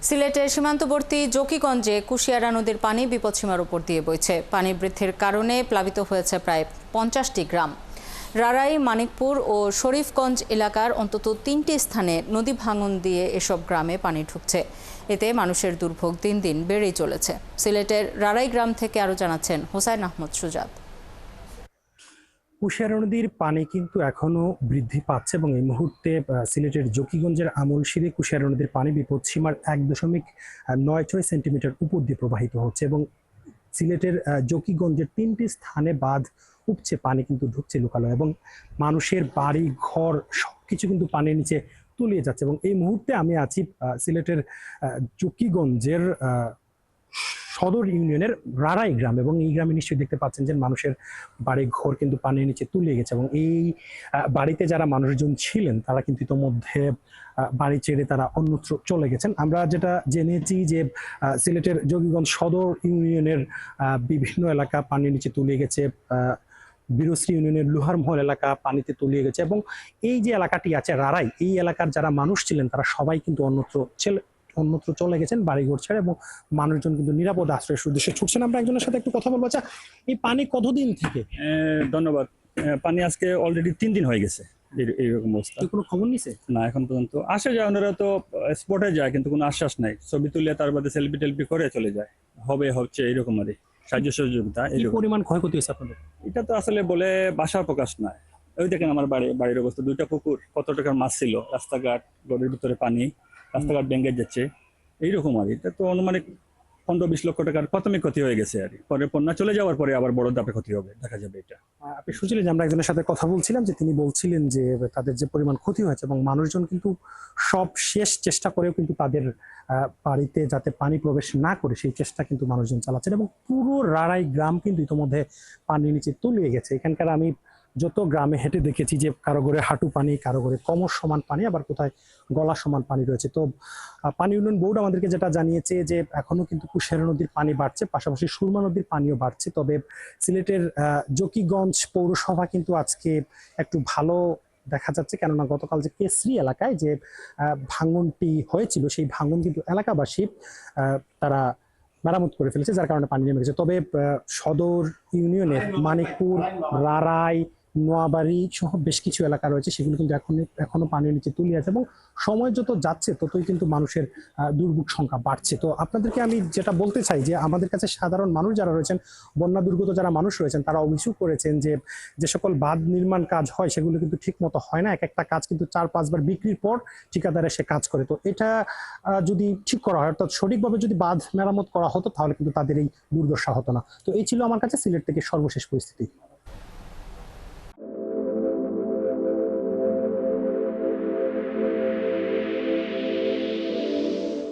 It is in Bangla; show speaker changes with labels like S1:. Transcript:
S1: সিলেটের সীমান্তবর্তী জকিগঞ্জে কুশিয়ারা নদীর পানি বিপদসীমার উপর দিয়ে বইছে। পানি বৃদ্ধির কারণে প্লাবিত হয়েছে প্রায় 50টি গ্রাম। রারাই, মানিকপুর ও শরীফগঞ্জ এলাকার অন্তত 3টি স্থানে নদী ভাঙন দিয়ে এসব গ্রামে পানি ঢুকছে। এতে মানুষের দুর্ভোগ দিন দিন বেড়েই চলেছে। সিলেটের রারাই গ্রাম থেকে আরও জানাচ্ছেন হোসাইন আহমদ সুজাত।
S2: কুশিয়ারা নদীর পানি কিন্তু এখনো বৃদ্ধি পাচ্ছে এবং এই মুহূর্তে সিলেটের জকিগঞ্জের আমলশিরে কুশিয়ারা নদীর পানি বিপদসীমার 1.96 সেন্টিমিটার উপর দিয়ে প্রবাহিত হচ্ছে এবং সিলেটের জকিগঞ্জের 3টি স্থানে বাঁধ উপচে পানি কিন্তু ঢুকছে লোকালয় এবং মানুষের বাড়ি ঘর সবকিছু কিন্তু পানির নিচে তলিয়ে যাচ্ছে। এবং এই মুহূর্তে আমি আছি সিলেটের জকিগঞ্জের সদর ইউনিয়নের রারাই গ্রাম এবং এই গ্রামে নিশ্চয়ই দেখতে পাচ্ছেন যে মানুষের বাড়ি ঘর কিন্তু পানির নিচে তলিয়ে গেছে এবং এই বাড়িতে যারা মানুষজন ছিলেন তারা কিন্তু ইতোমধ্যে বাড়ি ছেড়ে তারা অন্যত্র চলে গেছেন। আমরা যেটা জেনেছি যে সিলেটের জকিগঞ্জ সদর ইউনিয়নের বিভিন্ন এলাকা পানির নিচে তলিয়ে গেছে, বীরশ্রী ইউনিয়নের লোহারমহল এলাকা পানিতে তলিয়ে গেছে এবং এই যে এলাকাটি আছে রারাই, এই এলাকার যারা মানুষ ছিলেন তারা সবাই কিন্তু অন্যত্র চলে গেছেন বাড়িঘর ছেড়ে এবং মানুষজন কিন্তু নিরাপদ আশ্রয়ের উদ্দেশ্যে ছুটছেন। আমরা একজনের সাথে একটু কথা বলবো। আচ্ছা, এই পানি কতদিন থেকে?
S3: ধন্যবাদ। পানি আজকে অলরেডি 3 দিন হয়ে গেছে এইরকম অবস্থা।
S2: কোনো খবর নিছে
S3: না, এখন পর্যন্ত আসে যায়, ওনারা তো স্পটে যায় কিন্তু কোনো আশ্বাস নাই। ছবি তুলে তার বাদে সেলফি টেলফি করে চলে যায়, হচ্ছে এইরকম আর সাহায্য সহযোগিতা।
S2: এই পরিমাণ ক্ষয়ক্ষতি হয়েছে আপনাদের?
S3: এটা তো আসলে বলে ভাষার প্রকাশ নাই। ওই দেখেন আমার বাড়ির অবস্থা, 2টা পুকুর, কত টাকার মাছ ছিল, রাস্তাঘাট, গড়ের ভিতরে পানি, রাস্তাঘাট ভেঙে যাচ্ছে এইরকম আর। এটা তো অনুমানিক 15-20 লক্ষ টাকার প্রাথমিক ক্ষতি হয়ে গেছে আর পরে বন্যা চলে যাওয়ার পরে আবার বড় ধাপে ক্ষতি হবে, দেখা যাবে। এটা
S2: আপনি শুনছিলেন যে আমরা একজনের সাথে কথা বলছিলাম যে তিনি বলছিলেন যে তাদের যে পরিমাণ ক্ষতি হয়েছে এবং মানুষজন কিন্তু সব শেষ চেষ্টা করেও কিন্তু তাদের বাড়িতে যাতে পানি প্রবেশ না করে সেই চেষ্টা কিন্তু মানুষজন চালাচ্ছেন এবং পুরো রারাই গ্রাম কিন্তু ইতোমধ্যে পানির নিচে তলিয়ে গেছে। এখানকার আমি যত গ্রামে হেঁটে দেখেছি যে কারো ঘরে হাঁটু পানি, কারো ঘরে কোমর সমান পানি, আবার কোথায় গলা সমান পানি রয়েছে। তো পানি উন্নয়ন বোর্ড আমাদেরকে যেটা জানিয়েছে যে এখনো কিন্তু কুশিয়ারা নদীর পানি বাড়ছে, পাশাপাশি সুরমা নদীর পানিও বাড়ছে। তবে সিলেটের জকিগঞ্জ পৌরসভা কিন্তু আজকে একটু ভালো দেখা যাচ্ছে, কেননা গতকাল যে কেসরি এলাকায় যে ভাঙনটি হয়েছিল সেই ভাঙন কিন্তু এলাকাবাসী তারা মেরামত করে ফেলেছে, যার কারণে পানি নেমে গেছে। তবে সদর ইউনিয়নের মানিকপুর, রারাই, নোয়াবাড়ি সহ বেশ কিছু এলাকা রয়েছে, সেগুলো কিন্তু এখনো পানির নিচে তলিয়ে আছে এবং সময় যত যাচ্ছে ততই কিন্তু মানুষের দুর্ভোগ সংখ্যা বাড়ছে। তো আপনাদেরকে আমি যেটা বলতে চাই যে আমাদের কাছে সাধারণ মানুষ যারা রয়েছেন, বন্যা দুর্গত যারা মানুষ রয়েছেন, তারা অভিযোগ করেছেন যে সকল বাঁধ নির্মাণ কাজ হয় সেগুলো কিন্তু ঠিক মতো হয় না। একটা কাজ কিন্তু 4-5 বার বিক্রির পর ঠিকাদারে সে কাজ করে। তো এটা যদি ঠিক করা হয়, অর্থাৎ সঠিকভাবে যদি বাঁধ মেরামত করা হতো তাহলে কিন্তু তাদের এই দুর্দশা হতো না। তো এই ছিল আমার কাছে সিলেট থেকে সর্বশেষ পরিস্থিতি।